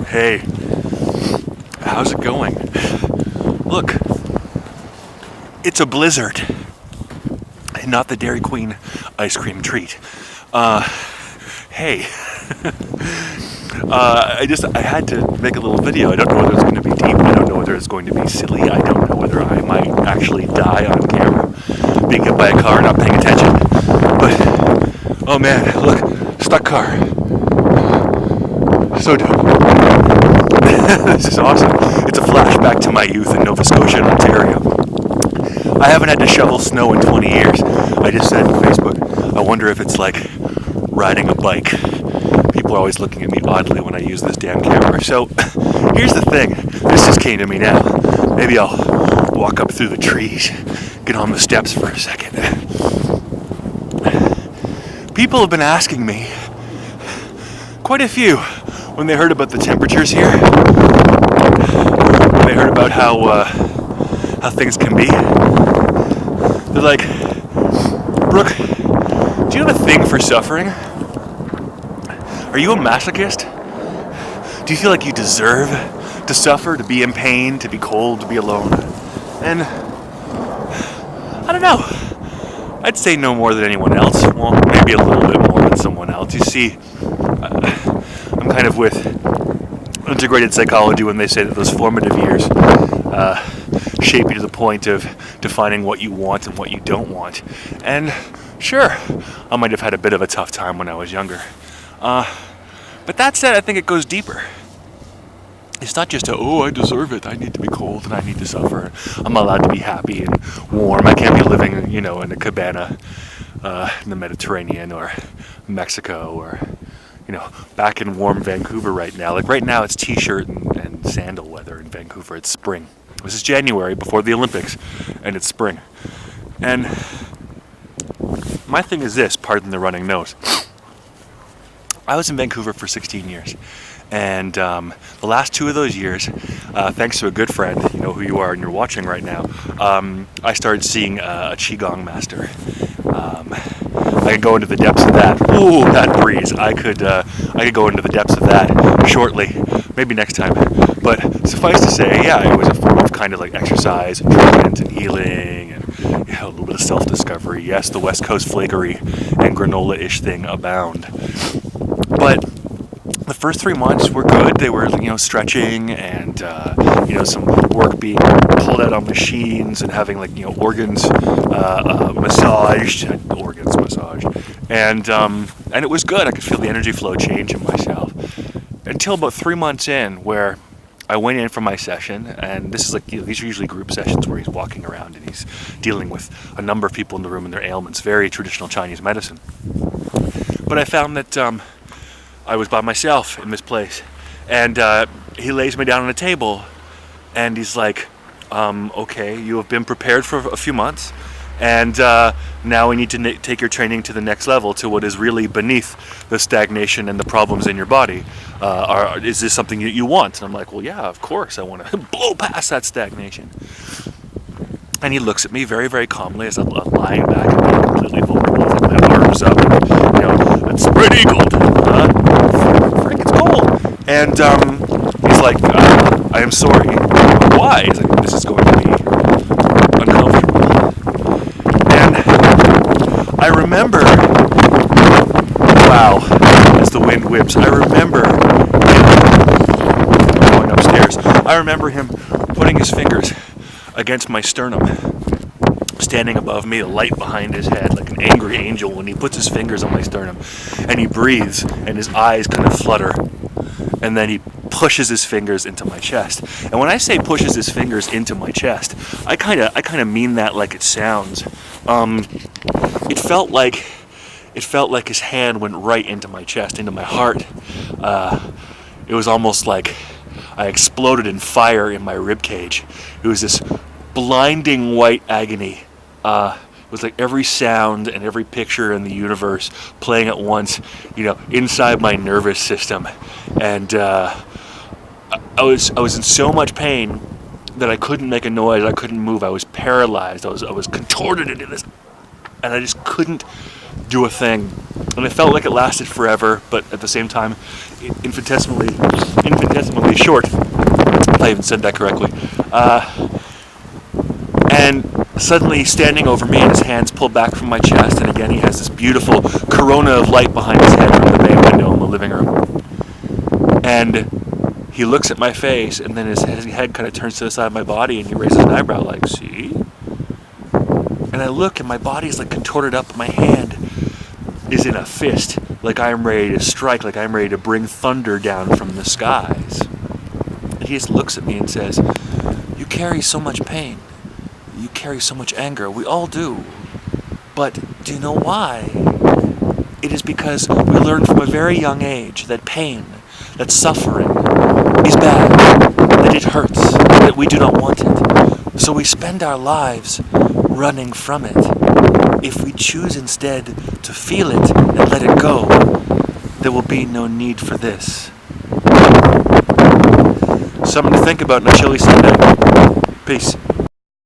Hey, how's it going? Look, it's a blizzard, and not the Dairy Queen ice cream treat. Hey, I had to make a little video. I don't know whether it's going to be deep. I don't know whether it's going to be silly. I don't know whether I might actually die on camera, being hit by a car, not paying attention. But, oh man, look, stuck car. So dope. This is awesome. It's a flashback to my youth in Nova Scotia and Ontario. I haven't had to shovel snow in 20 years. I just said on Facebook, I wonder if it's like riding a bike. People are always looking at me oddly when I use this damn camera. So here's the thing. This just came to me now. Maybe I'll walk up through the trees, get on the steps for a second. People have been asking me, quite a few, when they heard about the temperatures here, when they heard about how things can be, they're like, Brooke, do you have a thing for suffering? Are you a masochist? Do you feel like you deserve to suffer, to be in pain, to be cold, to be alone? And I don't know. I'd say no more than anyone else. Well, maybe a little bit more than someone else. You see, I'm kind of with integrated psychology when they say that those formative years shape you to the point of defining what you want and what you don't want. And sure, I might have had a bit of a tough time when I was younger. But that said, I think it goes deeper. It's not just I deserve it. I need to be cold and I need to suffer. I'm allowed to be happy and warm. I can't be living, in a cabana in the Mediterranean or Mexico or, back in warm Vancouver right now. Like right now it's t-shirt and sandal weather in Vancouver. It's spring. This is January before the Olympics and it's spring. And my thing is this, pardon the running nose. I was in Vancouver for 16 years. And the last 2 of those years, thanks to a good friend, you know who you are and you're watching right now, I started seeing a Qigong master. I could go into the depths of that. Ooh, that breeze. I could go into the depths of that shortly, maybe next time. But suffice to say, yeah, it was a form of kind of like exercise and treatment and healing and a little bit of self-discovery. Yes, the West Coast flakery and granola-ish thing abound. But the first 3 months were good. They were, stretching and, some work being pulled out on machines and having, organs massaged. And it was good. I could feel the energy flow change in myself. Until about 3 months in, where I went in for my session, and this is these are usually group sessions where he's walking around and he's dealing with a number of people in the room and their ailments, very traditional Chinese medicine. But I found that I was by myself in this place, and he lays me down on a table, and he's like, okay, you have been prepared for a few months, and now we need to take your training to the next level, to what is really beneath the stagnation and the problems in your body. Is this something that you want? And I'm like, well, yeah, of course, I want to blow past that stagnation. And he looks at me very, very calmly as I'm lying back and being completely vulnerable, with my arms up, and, it's spread eagled. Frick, it's cold. And he's like, I am sorry. Why? He's like, this is going to be uncomfortable. And I remember, wow, as the wind whips, I remember him going upstairs. I remember him putting his fingers against my sternum, standing above me, a light behind his head, like an angry angel when he puts his fingers on my sternum, and he breathes, and his eyes kind of flutter, and then he pushes his fingers into my chest. And when I say pushes his fingers into my chest, I kind of mean that like it sounds. It felt like his hand went right into my chest, into my heart. It was almost like I exploded in fire in my rib cage. It was this blinding white agony. It was like every sound and every picture in the universe playing at once, inside my nervous system. And I was in so much pain that I couldn't make a noise. I couldn't move. I was paralyzed. I was contorted into this and I just couldn't do a thing. And it felt like it lasted forever, but at the same time, infinitesimally short, if I even said that correctly. And suddenly standing over me and his hands pulled back from my chest, and again he has this beautiful corona of light behind his head from the bay window in the living room. And he looks at my face, and then his head kind of turns to the side of my body, and he raises an eyebrow like, see? And I look, and my body is like contorted up, my hand is in a fist, like I'm ready to strike, like I'm ready to bring thunder down from the skies. And he just looks at me and says, you carry so much pain. You carry so much anger. We all do. But do you know why? It is because we learned from a very young age that pain, that suffering, is bad, that it hurts, that we do not want it. So we spend our lives running from it. If we choose instead to feel it and let it go, there will be no need for this. Something to think about on a chilly Sunday. Peace.